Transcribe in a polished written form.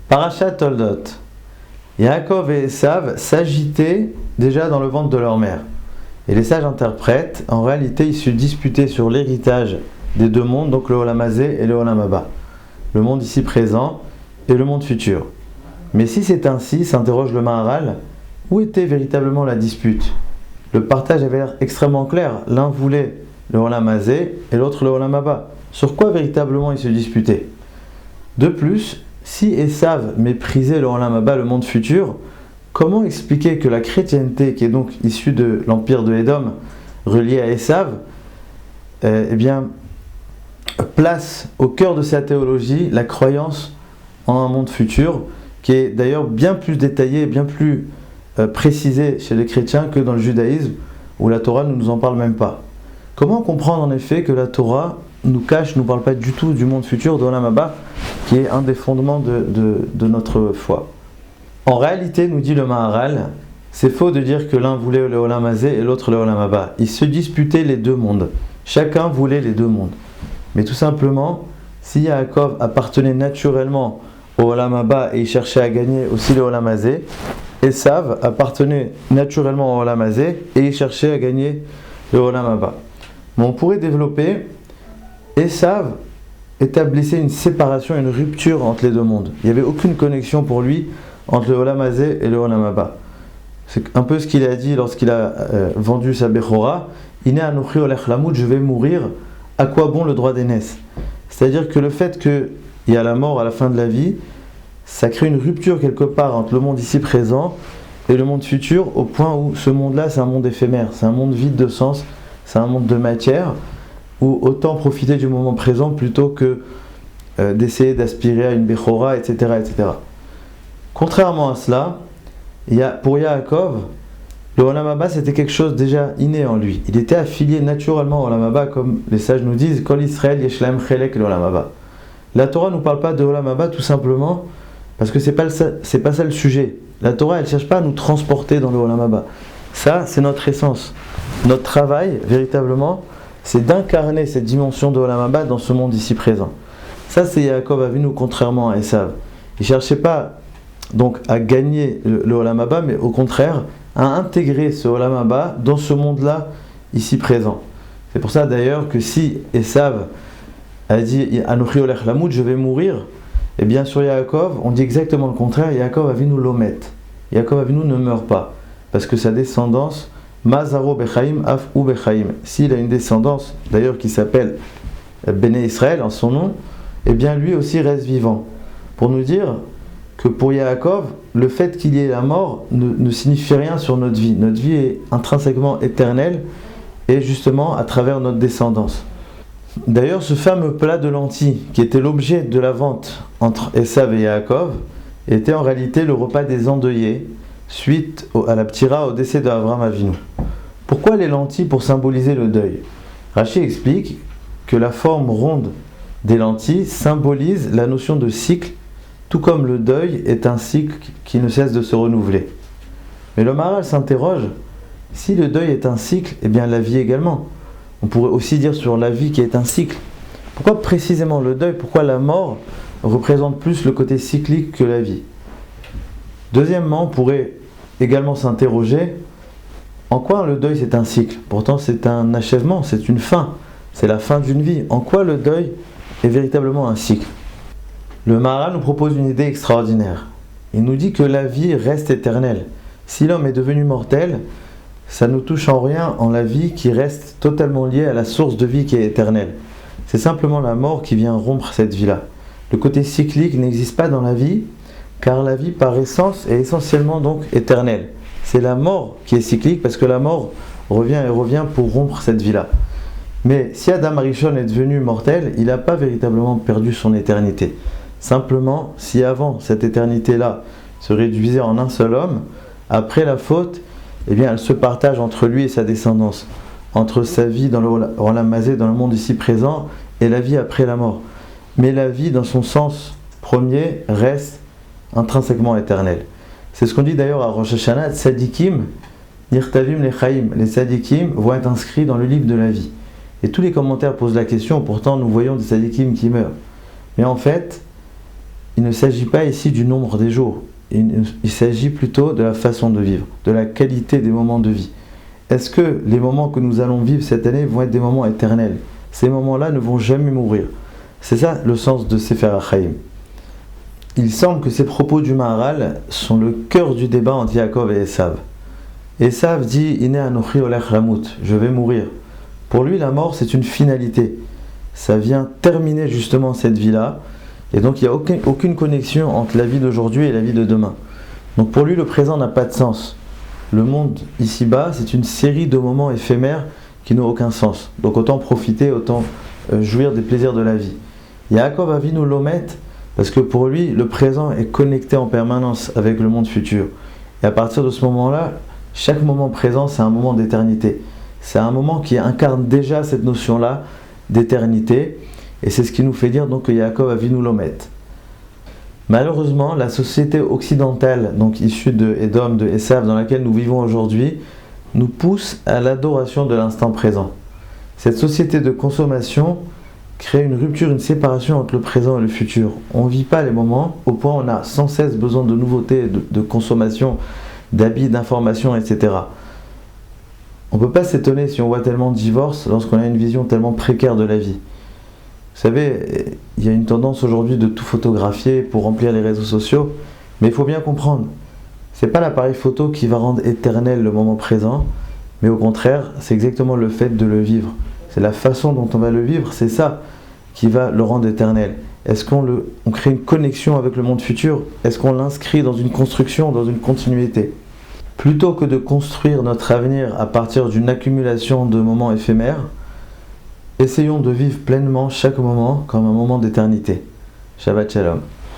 Parashat Toldot. Yaakov et Esav s'agitaient déjà dans le ventre de leur mère. Et les sages interprètent, en réalité, ils se disputaient sur l'héritage des deux mondes, donc le Olam Hazé et le Olam Haba. Le monde ici présent et le monde futur. Mais si c'est ainsi, s'interroge le Maharal, où était véritablement la dispute? Le partage avait l'air extrêmement clair. L'un voulait le Olam Hazé et l'autre le Olam Haba. Sur quoi véritablement ils se disputaient? De plus, si Esav méprisait le Olam Haba, le monde futur, comment expliquer que la chrétienté, qui est donc issue de l'empire de Édom, reliée à Esav, place au cœur de sa théologie la croyance en un monde futur, qui est d'ailleurs bien plus détaillé, bien plus précisé chez les chrétiens que dans le judaïsme, où la Torah ne nous en parle même pas. Comment comprendre en effet que la Torah nous parle pas du tout du monde futur, de l'Olam Haba, qui est un des fondements de notre foi? En réalité, nous dit le Maharal, c'est faux de dire que l'un voulait le Olam Hazé et l'autre le Olam Haba. Ils se disputaient les deux mondes. Chacun voulait les deux mondes. Mais tout simplement, si Yaakov appartenait naturellement au Olam Haba et il cherchait à gagner aussi le Olam Hazé, Esav appartenait naturellement au Olam Hazé et il cherchait à gagner le Olam Haba. Mais on pourrait développer, Esav établissait une séparation, une rupture entre les deux mondes. Il n'y avait aucune connexion pour lui entre le Olam Hazé et le Olam Haba. C'est un peu ce qu'il a dit lorsqu'il a vendu sa Bechora. Iné anochi olech lamout, je vais mourir, à quoi bon le droit d'aînesse? C'est-à-dire que le fait qu'il y a la mort à la fin de la vie, ça crée une rupture quelque part entre le monde ici présent et le monde futur, au point où ce monde-là, c'est un monde éphémère, c'est un monde vide de sens, c'est un monde de matière, où autant profiter du moment présent plutôt que d'essayer d'aspirer à une Bechora, etc., etc. Contrairement à cela, pour Yaakov, le Olam Haba c'était quelque chose déjà inné en lui. Il était affilié naturellement au Olam Haba, comme les sages nous disent, Kol Israël Yeshlaem Chelek le Olam Haba. La Torah ne nous parle pas de Olam Haba tout simplement parce que c'est pas ça le sujet. La Torah elle ne cherche pas à nous transporter dans le Olam Haba. Ça c'est notre essence. Notre travail véritablement c'est d'incarner cette dimension de Olam Haba dans ce monde ici présent. Ça c'est Yaakov Avinu contrairement à Esav. Il ne cherchait pas donc à gagner le Olam Haba, mais au contraire à intégrer ce Olam Haba dans ce monde-là ici présent. C'est pour ça d'ailleurs que si Esav a dit Anochi olech lamout, je vais mourir, et bien sur Yaakov on dit exactement le contraire. Yaakov Avinu l'omet. Yaakov Avinu ne meurt pas parce que sa descendance Mazaro bechaim af ou bechaim. S'il a une descendance d'ailleurs qui s'appelle Béné Israël en son nom, et bien lui aussi reste vivant. Pour nous dire que pour Yaakov, le fait qu'il y ait la mort ne signifie rien sur notre vie. Notre vie est intrinsèquement éternelle et justement à travers notre descendance. D'ailleurs, ce fameux plat de lentilles qui était l'objet de la vente entre Esav et Yaakov était en réalité le repas des endeuillés suite à la ptira, au décès d'Avraham Avinu. Pourquoi les lentilles? Pour symboliser le deuil. Rachi explique que la forme ronde des lentilles symbolise la notion de cycle, tout comme le deuil est un cycle qui ne cesse de se renouveler. Mais le Maharal s'interroge, si le deuil est un cycle, eh bien la vie également. On pourrait aussi dire sur la vie qui est un cycle. Pourquoi précisément le deuil? Pourquoi la mort représente plus le côté cyclique que la vie? Deuxièmement, on pourrait également s'interroger, en quoi le deuil c'est un cycle? Pourtant c'est un achèvement, c'est une fin, c'est la fin d'une vie. En quoi le deuil est véritablement un cycle? Le Maharal nous propose une idée extraordinaire. Il nous dit que la vie reste éternelle. Si l'homme est devenu mortel, ça ne touche en rien en la vie qui reste totalement liée à la source de vie qui est éternelle. C'est simplement la mort qui vient rompre cette vie-là. Le côté cyclique n'existe pas dans la vie, car la vie par essence est essentiellement donc éternelle. C'est la mort qui est cyclique parce que la mort revient et revient pour rompre cette vie-là. Mais si Adam Arishon est devenu mortel, il n'a pas véritablement perdu son éternité. Simplement, si avant cette éternité-là se réduisait en un seul homme, après la faute, eh bien elle se partage entre lui et sa descendance, entre sa vie dans le Olam Hazé, dans le monde ici présent, et la vie après la mort. Mais la vie, dans son sens premier, reste intrinsèquement éternelle. C'est ce qu'on dit d'ailleurs à Rosh Hashanah, Tzadikim, Nirtavim Lechaim. Les Tzadikim vont être inscrits dans le livre de la vie. Et tous les commentaires posent la question, pourtant nous voyons des Tzadikim qui meurent. Mais en fait, il ne s'agit pas ici du nombre des jours, il s'agit plutôt de la façon de vivre, de la qualité des moments de vie. Est-ce que les moments que nous allons vivre cette année vont être des moments éternels? Ces moments-là ne vont jamais mourir. C'est ça le sens de Sefer HaChaim. Il semble que ces propos du Maharal sont le cœur du débat entre Yaakov et Esav. Esav dit « Ine anochi olech lamut » je vais mourir. Pour lui, la mort, c'est une finalité. Ça vient terminer justement cette vie-là. Et donc, il n'y a aucune connexion entre la vie d'aujourd'hui et la vie de demain. Donc, pour lui, le présent n'a pas de sens. Le monde ici-bas, c'est une série de moments éphémères qui n'ont aucun sens. Donc, autant profiter, autant jouir des plaisirs de la vie. Yaakov Avinu l'omet parce que pour lui, le présent est connecté en permanence avec le monde futur. Et à partir de ce moment-là, chaque moment présent, c'est un moment d'éternité. C'est un moment qui incarne déjà cette notion-là d'éternité. Et c'est ce qui nous fait dire donc que Yaakov Avinu l'omet. Malheureusement, la société occidentale, donc issue de Édom, de Esav, dans laquelle nous vivons aujourd'hui, nous pousse à l'adoration de l'instant présent. Cette société de consommation crée une rupture, une séparation entre le présent et le futur. On ne vit pas les moments au point où on a sans cesse besoin de nouveautés, de consommation, d'habits, d'informations, etc. On ne peut pas s'étonner si on voit tellement de divorces lorsqu'on a une vision tellement précaire de la vie. Vous savez, il y a une tendance aujourd'hui de tout photographier pour remplir les réseaux sociaux, mais il faut bien comprendre, ce n'est pas l'appareil photo qui va rendre éternel le moment présent, mais au contraire, c'est exactement le fait de le vivre. C'est la façon dont on va le vivre, c'est ça qui va le rendre éternel. Est-ce qu'on crée une connexion avec le monde futur? Est-ce qu'on l'inscrit dans une construction, dans une continuité? Plutôt que de construire notre avenir à partir d'une accumulation de moments éphémères, essayons de vivre pleinement chaque moment comme un moment d'éternité. Shabbat Shalom.